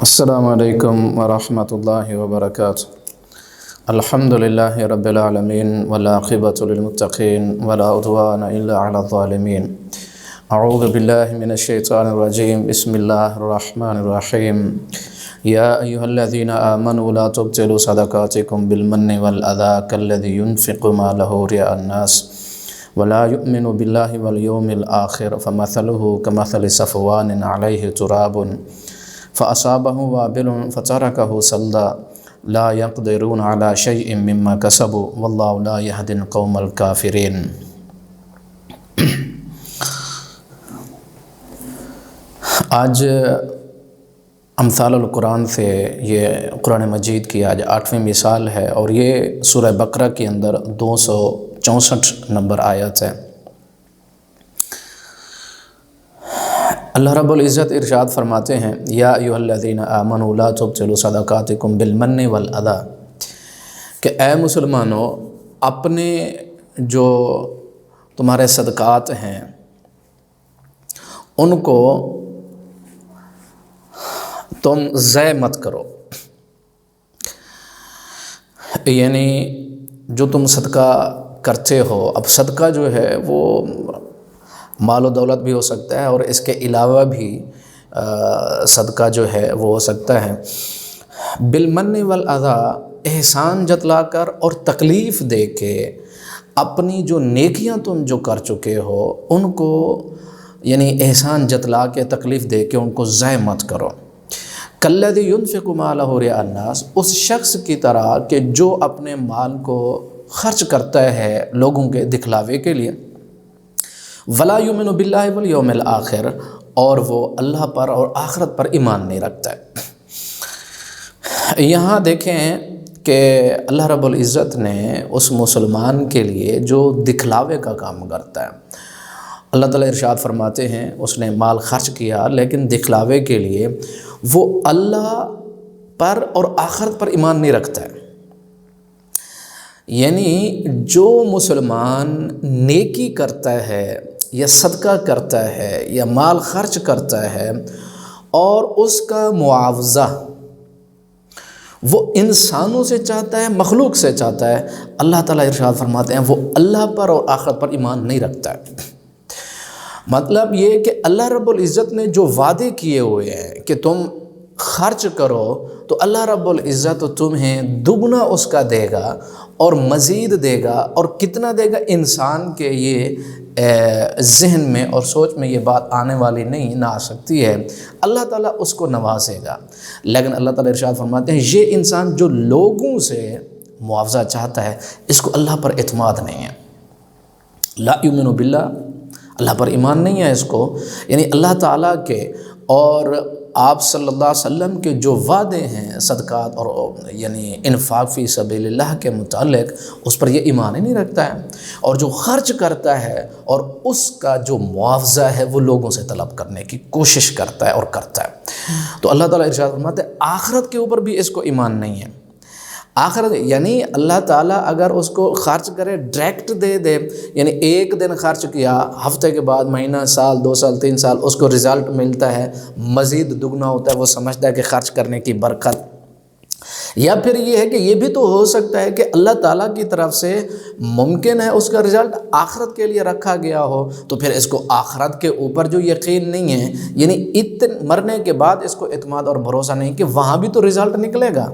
السلام علیکم ورحمۃ اللہ وبرکاتہ۔ الحمدللہ رب العالمین والعاقبۃ للمتقین ولا عدوان الا علی الظالمین۔ اعوذ باللہ من الشیطان الرجیم، بسم اللہ الرحمن الرحیم۔ یا ایھا الذین آمنوا لا تبطلوا صدقاتکم بالمن والأذى كالذی ينفق مالہ رئاء الناس ولا يؤمن باللہ والیوم الآخر فمثلہ کمثل صفوان علیہ تراب فأصابه وابل فتركه صلدا لا يقدرون على شيء مما كسبوا والله لا يهدي القوم الكافرين۔ آج امثال القرآن سے یہ قرآن مجید کی آج 8ویں مثال ہے اور یہ سورہ بقرہ کے اندر 264 نمبر آیت ہے۔ اللہ رب العزت ارشاد فرماتے ہیں، یا ایھا الذین آمنوا لا تبطلوا صدقاتکم بالمن والأذى، کہ اے مسلمانوں اپنے جو تمہارے صدقات ہیں ان کو تم ضائع مت کرو، یعنی جو تم صدقہ کرتے ہو، اب صدقہ جو ہے وہ مال و دولت بھی ہو سکتا ہے اور اس کے علاوہ بھی صدقہ جو ہے وہ ہو سکتا ہے۔ بالمن والأذى، احسان جتلا کر اور تکلیف دے کے اپنی جو نیکیاں تم جو کر چکے ہو ان کو، یعنی احسان جتلا کے تکلیف دے کے ان کو ضائع مت کرو۔ کالذی ينفق مالہ رئاء الناس، اس شخص کی طرح کہ جو اپنے مال کو خرچ کرتا ہے لوگوں کے دکھلاوے کے لیے، ولا یؤمن باللہ والیوم الآخر، اور وہ اللہ پر اور آخرت پر ایمان نہیں رکھتا ہے۔ یہاں دیکھیں کہ اللہ رب العزت نے اس مسلمان کے لیے جو دکھلاوے کا کام کرتا ہے، اللہ تعالیٰ ارشاد فرماتے ہیں اس نے مال خرچ کیا لیکن دکھلاوے کے لیے، وہ اللہ پر اور آخرت پر ایمان نہیں رکھتا ہے۔ یعنی جو مسلمان نیکی کرتا ہے یا صدقہ کرتا ہے یا مال خرچ کرتا ہے اور اس کا معاوضہ وہ انسانوں سے چاہتا ہے، مخلوق سے چاہتا ہے، اللہ تعالیٰ ارشاد فرماتے ہیں وہ اللہ پر اور آخرت پر ایمان نہیں رکھتا ہے۔ مطلب یہ کہ اللہ رب العزت نے جو وعدے کیے ہوئے ہیں کہ تم خرچ کرو تو اللہ رب العزت تمہیں دگنا اس کا دے گا اور مزید دے گا، اور کتنا دے گا انسان کے یہ ذہن میں اور سوچ میں یہ بات آنے والی نہیں، نہ آ سکتی ہے۔ اللہ تعالیٰ اس کو نوازے گا، لیکن اللہ تعالیٰ ارشاد فرماتے ہیں یہ انسان جو لوگوں سے معاوضہ چاہتا ہے اس کو اللہ پر اعتماد نہیں ہے۔ لا یؤمن باللہ، اللہ پر ایمان نہیں ہے اس کو، یعنی اللہ تعالیٰ کے اور آپ صلی اللہ علیہ وسلم کے جو وعدے ہیں صدقات اور یعنی انفاق فی سبیل اللہ کے متعلق، اس پر یہ ایمان ہی نہیں رکھتا ہے، اور جو خرچ کرتا ہے اور اس کا جو معاوضہ ہے وہ لوگوں سے طلب کرنے کی کوشش کرتا ہے اور کرتا ہے۔ تو اللہ تعالیٰ ارشاد فرماتے ہیں آخرت کے اوپر بھی اس کو ایمان نہیں ہے۔ آخرت یعنی اللہ تعالیٰ اگر اس کو خرچ کرے ڈائریکٹ دے دے، یعنی ایک دن خرچ کیا، ہفتے کے بعد، مہینہ، سال، 2 سال، 3 سال اس کو رزلٹ ملتا ہے، مزید دگنا ہوتا ہے، وہ سمجھتا ہے کہ خرچ کرنے کی برکت۔ یا پھر یہ ہے کہ یہ بھی تو ہو سکتا ہے کہ اللہ تعالیٰ کی طرف سے ممکن ہے اس کا رزلٹ آخرت کے لیے رکھا گیا ہو، تو پھر اس کو آخرت کے اوپر جو یقین نہیں ہے، یعنی مرنے کے بعد اس کو اعتماد اور بھروسہ نہیں کہ وہاں بھی تو رزلٹ نکلے گا۔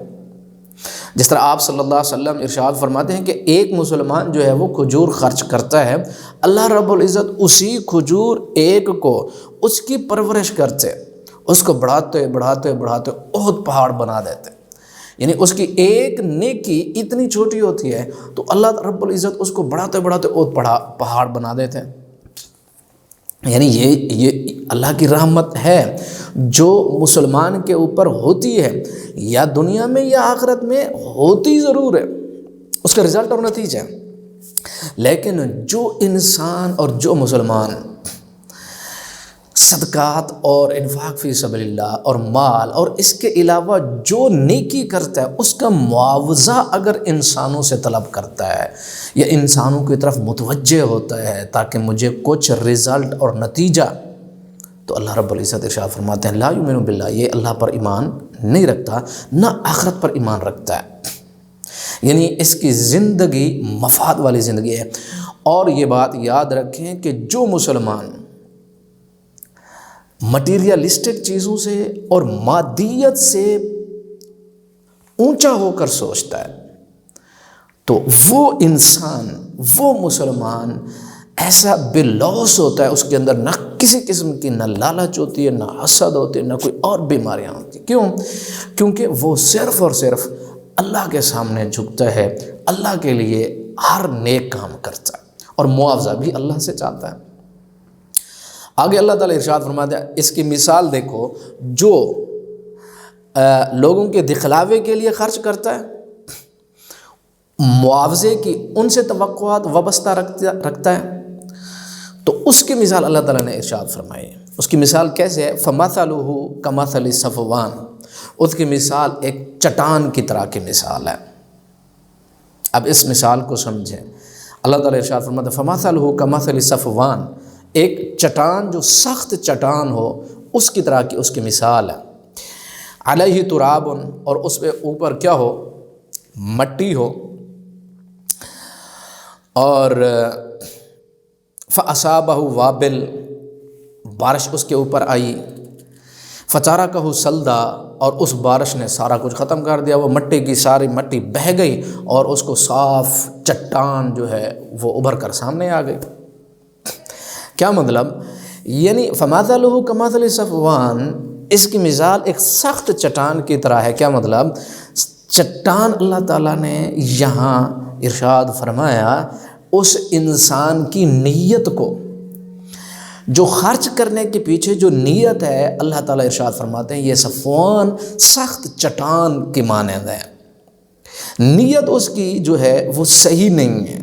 جس طرح آپ صلی اللہ علیہ وسلم ارشاد فرماتے ہیں کہ ایک مسلمان جو ہے وہ کھجور خرچ کرتا ہے، اللہ رب العزت اسی کھجور ایک کو اس کی پرورش کرتے، اس کو بڑھاتے بڑھاتے بڑھاتے بہت پہاڑ بنا دیتے، یعنی اس کی ایک نیکی اتنی چھوٹی ہوتی ہے تو اللہ رب العزت اس کو بڑھاتے بڑھاتے بہت پہاڑ بنا دیتے ہیں۔ یعنی یہ اللہ کی رحمت ہے جو مسلمان کے اوپر ہوتی ہے، یا دنیا میں یا آخرت میں ہوتی ضرور ہے، اس کا رزلٹ اور نتیجہ، لیکن جو انسان اور جو مسلمان صدقات اور انفاق فی سبیل اللہ اور مال اور اس کے علاوہ جو نیکی کرتا ہے اس کا معاوضہ اگر انسانوں سے طلب کرتا ہے یا انسانوں کی طرف متوجہ ہوتا ہے تاکہ مجھے کچھ رزلٹ اور نتیجہ، تو اللہ رب العزت ارشاد فرماتے ہیں لا یؤمن باللہ، یہ اللہ پر ایمان نہیں رکھتا نہ آخرت پر ایمان رکھتا ہے، یعنی اس کی زندگی مفاد والی زندگی ہے۔ اور یہ بات یاد رکھیں کہ جو مسلمان مٹیریلسٹک چیزوں سے اور مادیت سے اونچا ہو کر سوچتا ہے تو وہ انسان، وہ مسلمان ایسا بے لوث ہوتا ہے، اس کے اندر نہ کسی قسم کی نہ لالچ ہوتی ہے، نہ حسد ہوتی ہے، نہ کوئی اور بیماریاں ہوتی ہیں۔ کیوں؟ کیونکہ وہ صرف اور صرف اللہ کے سامنے جھکتا ہے، اللہ کے لیے ہر نیک کام کرتا ہے اور معاوضہ بھی اللہ سے چاہتا ہے۔ آگے اللہ تعالیٰ ارشاد فرماتا ہے، اس کی مثال دیکھو، جو لوگوں کے دکھلاوے کے لیے خرچ کرتا ہے، معاوضے کی ان سے توقعات وابستہ رکھتا ہے، تو اس کی مثال اللہ تعالیٰ نے ارشاد فرمائی ہے۔ اس کی مثال کیسے ہے؟ فَمَثَلُهُ كَمَثَلِ صَفْوَانَ، اس کی مثال ایک چٹان کی طرح کی مثال ہے۔ اب اس مثال کو سمجھیں، اللہ تعالیٰ ارشاد فرماتا ہے فَمَثَلُهُ كَمَثَلِ صَفْوَانَ، ایک چٹان جو سخت چٹان ہو اس کی طرح کی اس کی مثال ہے۔ علیہ تراب، اور اس پہ اوپر کیا ہو؟ مٹی ہو، اور فَأَصَابَهُ وابل، بارش اس کے اوپر آئی، فَتَرَكَهُ سَلْدًا، اور اس بارش نے سارا کچھ ختم کر دیا، وہ مٹی کی ساری مٹی بہہ گئی اور اس کو صاف چٹان جو ہے وہ ابھر کر سامنے آ گئی۔ کیا مطلب؟ یعنی فَمَثَلُهُ كَمَثَلِ صَفْوَانَ، اس کی مثال ایک سخت چٹان کی طرح ہے۔ کیا مطلب؟ چٹان اللہ تعالیٰ نے یہاں ارشاد فرمایا اس انسان کی نیت کو، جو خرچ کرنے کے پیچھے جو نیت ہے، اللہ تعالیٰ ارشاد فرماتے ہیں یہ صفوان سخت چٹان کی مانند ہے۔ نیت اس کی جو ہے وہ صحیح نہیں ہے۔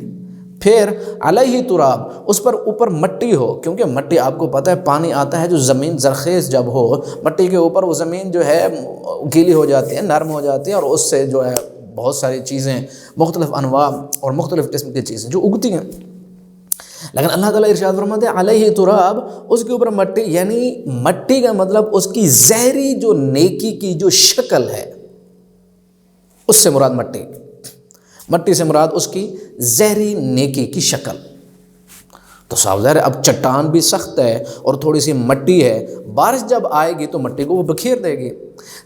پھر علیہ تراب، اس پر اوپر مٹی ہو، کیونکہ مٹی آپ کو پتہ ہے پانی آتا ہے جو زمین زرخیز جب ہو، مٹی کے اوپر وہ زمین جو ہے گیلی ہو جاتی ہے، نرم ہو جاتی ہے، اور اس سے جو ہے بہت ساری چیزیں، مختلف انواع اور مختلف قسم کی چیزیں جو اگتی ہیں۔ لیکن اللہ تعالیٰ ارشاد فرماتے ہیں علیہ تراب، اس کے اوپر مٹی، یعنی مٹی کا مطلب اس کی ظاہری جو نیکی کی جو شکل ہے، اس سے مراد مٹی سے مراد اس کی ظاہری نیکی کی شکل۔ تو صاف ظاہر ہے اب چٹان بھی سخت ہے اور تھوڑی سی مٹی ہے، بارش جب آئے گی تو مٹی کو وہ بکھیر دے گی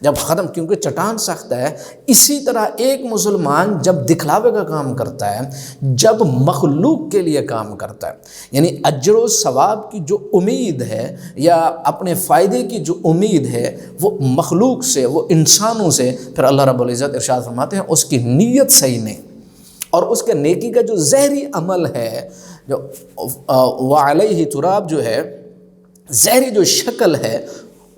جب ختم، کیونکہ چٹان سخت ہے۔ اسی طرح ایک مسلمان جب دکھلاوے کا کام کرتا ہے، جب مخلوق کے لیے کام کرتا ہے، یعنی اجر و ثواب کی جو امید ہے یا اپنے فائدے کی جو امید ہے وہ مخلوق سے، وہ انسانوں سے، پھر اللہ رب العزت ارشاد فرماتے ہیں اس کی نیت صحیح نہیں، اور اس کے نیکی کا جو ظاہری عمل ہے، جو وعلیہ تراب جو ہے، ظاہری جو شکل ہے،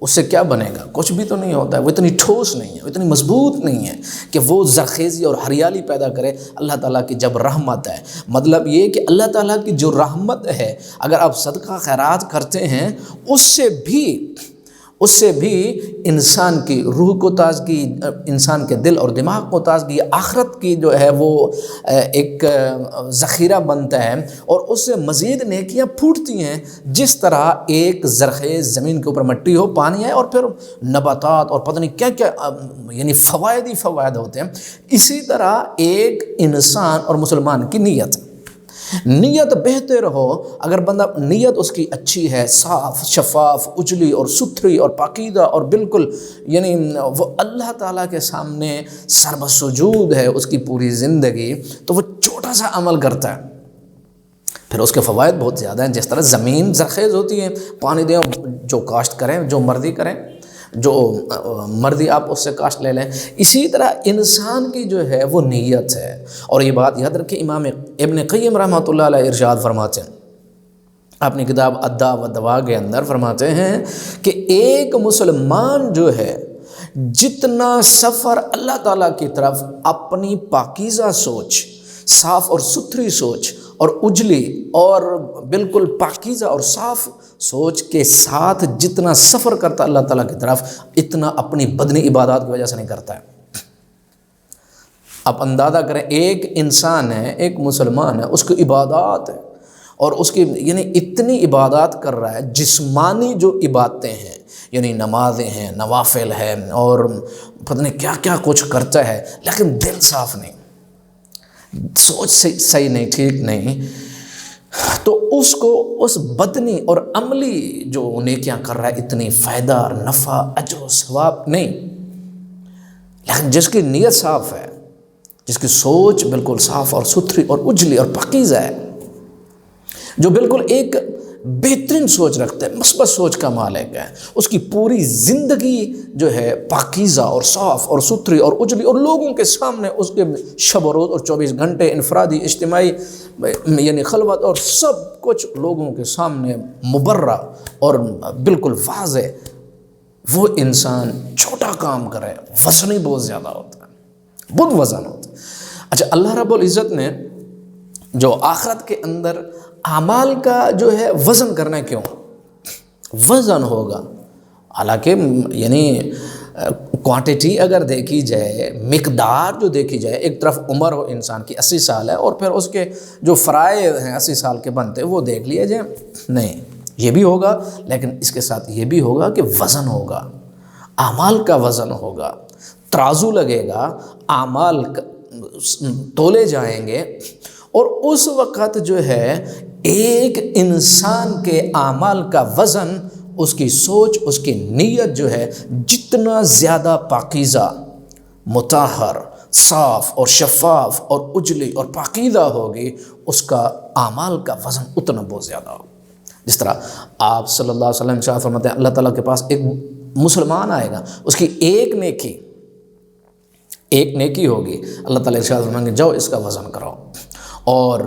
اس سے کیا بنے گا؟ کچھ بھی تو نہیں ہوتا ہے، وہ اتنی ٹھوس نہیں ہے، وہ اتنی مضبوط نہیں ہے کہ وہ زرخیزی اور ہریالی پیدا کرے۔ اللہ تعالیٰ کی جب رحمت ہے، مطلب یہ کہ اللہ تعالیٰ کی جو رحمت ہے، اگر آپ صدقہ خیرات کرتے ہیں، اس سے بھی انسان کی روح کو تازگی، انسان کے دل اور دماغ کو تازگی، آخرت کی جو ہے وہ ایک ذخیرہ بنتا ہے، اور اس سے مزید نیکیاں پھوٹتی ہیں۔ جس طرح ایک زرخیز زمین کے اوپر مٹی ہو، پانی ہے، اور پھر نباتات اور پتہ نہیں کیا کیا یعنی فوائد ہی فوائد ہوتے ہیں، اسی طرح ایک انسان اور مسلمان کی نیت بہتر ہو، اگر بندہ نیت اس کی اچھی ہے، صاف شفاف اجلی اور ستھری اور پاکیزہ اور بالکل یعنی وہ اللہ تعالیٰ کے سامنے سر سجود ہے اس کی پوری زندگی، تو وہ چھوٹا سا عمل کرتا ہے، پھر اس کے فوائد بہت زیادہ ہیں۔ جس طرح زمین زرخیز ہوتی ہے، پانی دیں، جو کاشت کریں، جو مرضی کریں، جو مرضی آپ اس سے کاشت لے لیں، اسی طرح انسان کی جو ہے وہ نیت ہے۔ اور یہ بات یاد رکھیں، امام ابن قیم رحمۃ اللہ علیہ ارشاد فرماتے ہیں اپنی کتاب الداء والدواء کے اندر، فرماتے ہیں کہ ایک مسلمان جو ہے جتنا سفر اللہ تعالیٰ کی طرف اپنی پاکیزہ سوچ، صاف اور ستھری سوچ اور اجلی اور بالکل پاکیزہ اور صاف سوچ کے ساتھ جتنا سفر کرتا اللہ تعالیٰ کی طرف، اتنا اپنی بدنی عبادات کی وجہ سے نہیں کرتا ہے۔ آپ اندازہ کریں، ایک انسان ہے، ایک مسلمان ہے، اس کی عبادات ہے اور اس کی یعنی اتنی عبادات کر رہا ہے، جسمانی جو عبادتیں ہیں یعنی نمازیں ہیں، نوافل ہیں، اور پتہ نہیں کیا کیا کچھ کرتا ہے، لیکن دل صاف نہیں، سوچ صحیح نہیں، ٹھیک نہیں، تو اس کو اس بدنی اور عملی جو نیکیاں کر رہا ہے اتنی فائدہ اور نفع، اجر و ثواب نہیں۔ لیکن جس کی نیت صاف ہے، جس کی سوچ بالکل صاف اور ستھری اور اجلی اور پاکیزہ ہے، جو بالکل ایک بہترین سوچ رکھتا ہے، مثبت سوچ کا مالک ہے، اس کی پوری زندگی جو ہے پاکیزہ اور صاف اور ستھری اور اجلی، اور لوگوں کے سامنے اس کے شب و روز اور 24 گھنٹے انفرادی، اجتماعی، یعنی خلوت اور سب کچھ لوگوں کے سامنے مبرہ اور بالکل واضح، وہ انسان چھوٹا کام کرے، وزن ہی بہت زیادہ ہوتا ہے، بہت وزن ہوتا ہے۔ اچھا، اللہ رب العزت نے جو آخرت کے اندر اعمال کا جو ہے وزن کرنا، کیوں وزن ہوگا؟ حالانکہ یعنی کوانٹیٹی اگر دیکھی جائے، مقدار جو دیکھی جائے، ایک طرف عمر ہو انسان کی 80 سال ہے، اور پھر اس کے جو فرائض ہیں 80 سال کے بنتے وہ دیکھ لیے جائیں، نہیں، یہ بھی ہوگا، لیکن اس کے ساتھ یہ بھی ہوگا کہ وزن ہوگا، اعمال کا وزن ہوگا، ترازو لگے گا، اعمال تولے جائیں گے، اور اس وقت جو ہے ایک انسان کے اعمال کا وزن، اس کی سوچ، اس کی نیت جو ہے جتنا زیادہ پاکیزہ، مطہر، صاف اور شفاف اور اجلی اور پاکیزہ ہوگی، اس کا اعمال کا وزن اتنا بہت زیادہ ہوگا۔ جس طرح آپ صلی اللہ علیہ وسلم ارشاد فرماتے ہیں، اللہ تعالیٰ کے پاس ایک مسلمان آئے گا، اس کی ایک نیکی ہوگی، اللہ تعالیٰ ارشاد فرمائیں گے جاؤ اس کا وزن کراؤ، اور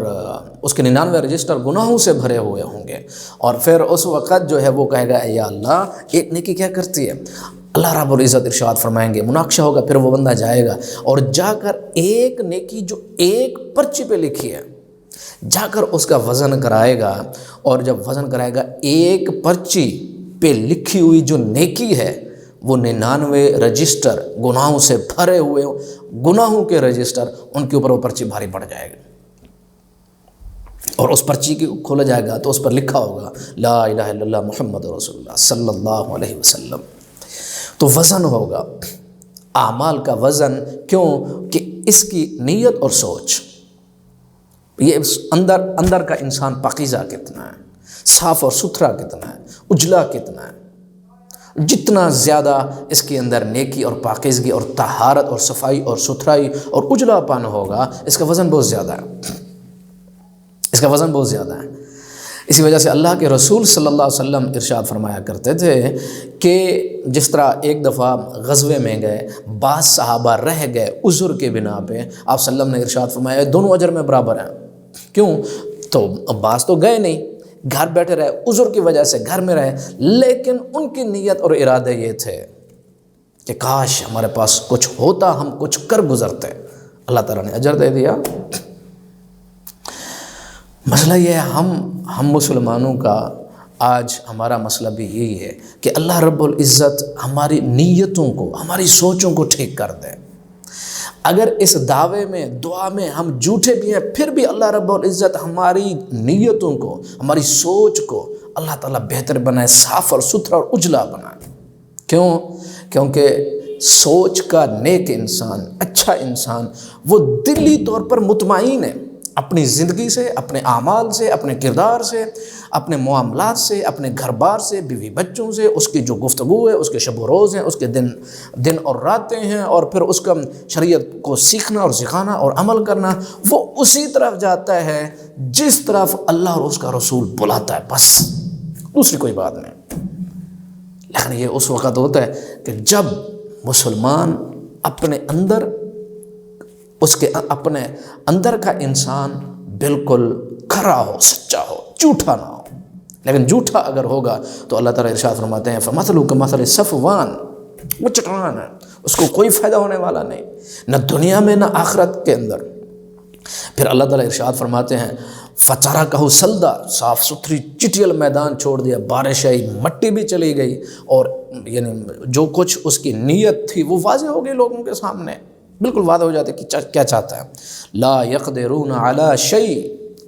اس کے 99 رجسٹر گناہوں سے بھرے ہوئے ہوں گے، اور پھر اس وقت جو ہے وہ کہے گا یا اللہ ایک نیکی کیا کرتی ہے؟ اللہ رب العزت ارشاد فرمائیں گے، مناقشہ ہوگا، پھر وہ بندہ جائے گا اور جا کر ایک نیکی جو ایک پرچی پہ لکھی ہے، جا کر اس کا وزن کرائے گا، اور جب وزن کرائے گا ایک پرچی پہ لکھی ہوئی جو نیکی ہے، وہ 99 رجسٹر گناہوں سے بھرے ہوئے گناہوں کے رجسٹر، ان کے اوپر وہ پرچی بھاری پڑ جائے گا، اور اس پرچی کو کھولا جائے گا تو اس پر لکھا ہوگا لا الہ الا اللہ محمد رسول اللہ صلی اللہ علیہ وسلم۔ تو وزن ہوگا، اعمال کا وزن، کیوں کہ اس کی نیت اور سوچ، یہ اندر کا انسان پاکیزہ کتنا ہے، صاف اور ستھرا کتنا ہے، اجلا کتنا ہے، جتنا زیادہ اس کے اندر نیکی اور پاکیزگی اور طہارت اور صفائی اور ستھرائی اور اجلا پن ہوگا، اس کا وزن بہت زیادہ ہے، اس کا وزن بہت زیادہ ہے۔ اسی وجہ سے اللہ کے رسول صلی اللہ علیہ وسلم ارشاد فرمایا کرتے تھے کہ جس طرح ایک دفعہ غزوے میں گئے، بعض صحابہ رہ گئے عذر کے بنا پہ، آپ صلی اللہ علیہ وسلم نے ارشاد فرمایا دونوں اجر میں برابر ہیں۔ کیوں؟ تو بعض تو گئے نہیں، گھر بیٹھے رہے، عذر کی وجہ سے گھر میں رہے، لیکن ان کی نیت اور ارادے یہ تھے کہ کاش ہمارے پاس کچھ ہوتا، ہم کچھ کر گزرتے، اللہ تعالیٰ نے اجر دے دیا۔ مسئلہ یہ ہے، ہم مسلمانوں کا آج ہمارا مسئلہ بھی یہی ہے کہ اللہ رب العزت ہماری نیتوں کو، ہماری سوچوں کو ٹھیک کر دے۔ اگر اس دعوے میں، دعا میں ہم جھوٹے بھی ہیں، پھر بھی اللہ رب العزت ہماری نیتوں کو، ہماری سوچ کو اللہ تعالیٰ بہتر بنائے، صاف اور ستھرا اور اجلا بنائے۔ کیوں؟ کیونکہ سوچ کا نیک انسان، اچھا انسان، وہ دلی طور پر مطمئن ہے اپنی زندگی سے، اپنے اعمال سے، اپنے کردار سے، اپنے معاملات سے، اپنے گھر بار سے، بیوی بچوں سے، اس کی جو گفتگو ہے، اس کے شب و روز ہیں، اس کے دن اور راتیں ہیں، اور پھر اس کا شریعت کو سیکھنا اور سکھانا اور عمل کرنا، وہ اسی طرف جاتا ہے جس طرف اللہ اور اس کا رسول بلاتا ہے، بس دوسری کوئی بات نہیں۔ لیکن یہ اس وقت ہوتا ہے کہ جب مسلمان اپنے اندر، اس کے اپنے اندر کا انسان بالکل کھرا ہو، سچا ہو، جھوٹا نہ ہو۔ لیکن جھوٹا اگر ہوگا تو اللہ تعالیٰ ارشاد فرماتے ہیں فَمَثَلُهُ كَمَثَلِ صَفْوَانٍ، وہ چٹان ہے، اس کو کوئی فائدہ ہونے والا نہیں، نہ دنیا میں نہ آخرت کے اندر۔ پھر اللہ تعالیٰ ارشاد فرماتے ہیں فَتَرَكَهُ صَلْدًا، صاف ستھری چٹیل میدان چھوڑ دیا، بارش آئی، مٹی بھی چلی گئی، اور یعنی جو کچھ اس کی نیت تھی وہ واضح ہو گئی لوگوں کے سامنے، بالکل واضح ہو جاتے کہ کیا چاہتا ہے۔ لا يقدرون على شيء،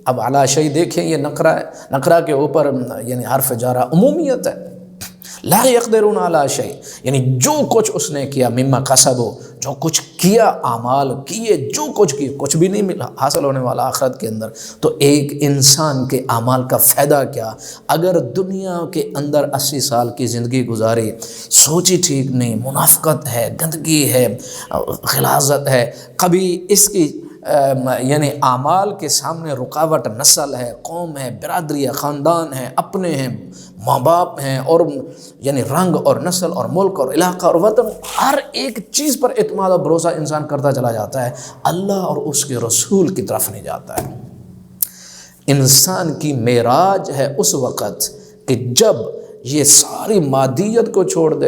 اب علی شیء دیکھیں، یہ نقرہ ہے، نقرہ کے اوپر یعنی حرف جارہ عمومیت ہے، لا یقدرون علی شیء، یعنی جو کچھ اس نے کیا، مما کسبوا، جو کچھ کیا، اعمال کیے، جو کچھ کیے، کچھ بھی نہیں ملا حاصل ہونے والا آخرت کے اندر۔ تو ایک انسان کے اعمال کا فائدہ کیا؟ اگر دنیا کے اندر 80 سال کی زندگی گزاری، سوچی ٹھیک نہیں، منافقت ہے، گندگی ہے، غلاظت ہے، کبھی اس کی یعنی اعمال کے سامنے رکاوٹ نسل ہے، قوم ہے، برادری ہے، خاندان ہے، اپنے ہیں، ماں باپ ہیں، اور یعنی رنگ اور نسل اور ملک اور علاقہ اور وطن، ہر ایک چیز پر اعتماد اور بھروسہ انسان کرتا چلا جاتا ہے، اللہ اور اس کے رسول کی طرف نہیں جاتا ہے۔ انسان کی معراج ہے اس وقت کہ جب یہ ساری مادیت کو چھوڑ دے،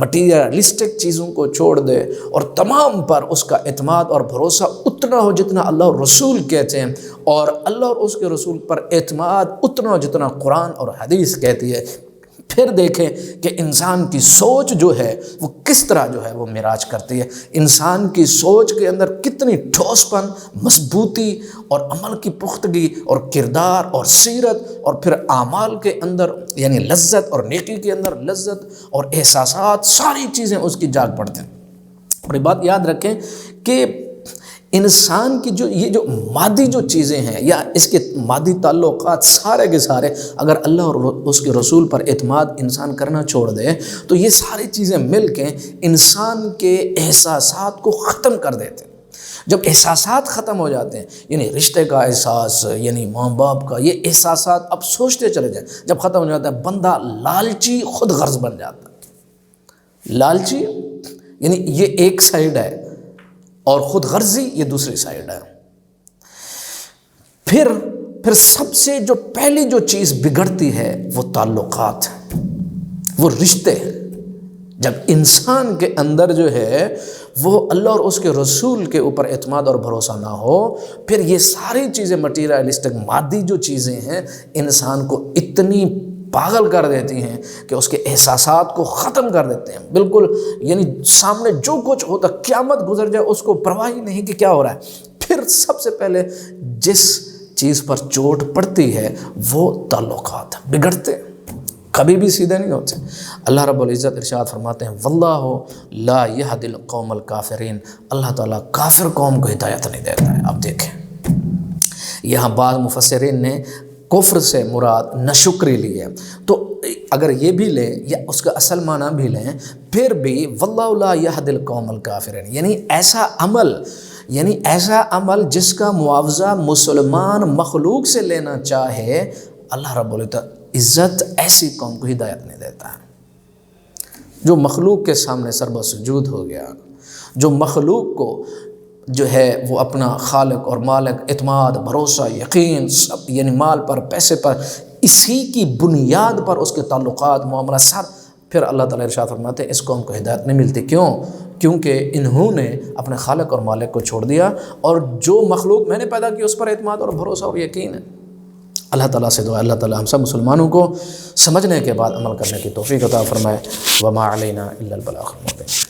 مٹیریلسٹک چیزوں کو چھوڑ دے، اور تمام پر اس کا اعتماد اور بھروسہ اتنا ہو جتنا اللہ اور رسول کہتے ہیں، اور اللہ اور اس کے رسول پر اعتماد اتنا ہو جتنا قرآن اور حدیث کہتی ہے۔ پھر دیکھیں کہ انسان کی سوچ جو ہے وہ کس طرح جو ہے وہ معراج کرتی ہے، انسان کی سوچ کے اندر کتنی ٹھوس پن، مضبوطی اور عمل کی پختگی اور کردار اور سیرت، اور پھر اعمال کے اندر یعنی لذت اور نیکی کے اندر لذت اور احساسات، ساری چیزیں اس کی جاگ پڑتے ہیں۔ اور یہ بات یاد رکھیں کہ انسان کی یہ جو مادی جو چیزیں ہیں یا اس کے مادی تعلقات سارے کے سارے اگر اللہ اور اس کے رسول پر اعتماد انسان کرنا چھوڑ دے تو یہ ساری چیزیں مل کے انسان کے احساسات کو ختم کر دیتے ہیں۔ جب احساسات ختم ہو جاتے ہیں، یعنی رشتے کا احساس، یعنی ماں باپ کا، یہ احساسات اب سوچتے چلے جائیں، جب ختم ہو جاتا ہے بندہ لالچی خود غرض بن جاتا ہے۔ لالچی یعنی یہ ایک سائیڈ ہے اور خود غرضی یہ دوسری سائیڈ ہے۔ پھر سب سے جو پہلی جو چیز بگڑتی ہے وہ تعلقات ہیں، وہ رشتے ہیں۔ جب انسان کے اندر جو ہے وہ اللہ اور اس کے رسول کے اوپر اعتماد اور بھروسہ نہ ہو، پھر یہ ساری چیزیں مٹیریلسٹک مادی جو چیزیں ہیں انسان کو اتنی پاگل کر دیتی ہیں کہ اس کے احساسات کو ختم کر دیتے ہیں بالکل، یعنی سامنے جو کچھ ہوتا قیامت گزر جائے اس کو پرواہ ہی نہیں کہ کیا ہو رہا ہے۔ پھر سب سے پہلے جس چیز پر چوٹ پڑتی ہے وہ تعلقات بگڑتے ہیں، کبھی بھی سیدھے نہیں ہوتے۔ اللہ رب العزت ارشاد فرماتے ہیں واللہ لا یہدی القوم الکافرین، اللہ تعالیٰ کافر قوم کو ہدایت نہیں دیتا ہے۔ اب دیکھیں یہاں بعض مفسرین نے کفر سے مراد ناشکری لی ہے، تو اگر یہ بھی لیں یا اس کا اصل معنی بھی لیں پھر بھی واللہ لا یہدی القوم الکافرین، یعنی ایسا عمل جس کا معاوضہ مسلمان مخلوق سے لینا چاہے، اللہ رب العزت ایسی قوم کو ہدایت نہیں دیتا ہے۔ جو مخلوق کے سامنے سربہ سجود ہو گیا، جو مخلوق کو جو ہے وہ اپنا خالق اور مالک اعتماد، بھروسہ، یقین سب یعنی مال پر، پیسے پر، اسی کی بنیاد پر اس کے تعلقات، معاملات سب، پھر اللہ تعالیٰ ارشاد فرماتے ہیں اس قوم کو ہدایت نہیں ملتی۔ کیوں؟ کیونکہ انہوں نے اپنے خالق اور مالک کو چھوڑ دیا، اور جو مخلوق میں نے پیدا کی اس پر اعتماد اور بھروسہ اور یقین ہے۔ اللہ تعالیٰ سے دعا اللہ تعالیٰ ہم سب مسلمانوں کو سمجھنے کے بعد عمل کرنے کی توفیق عطا فرمائے۔ وما علینا الا البلاغ المبین۔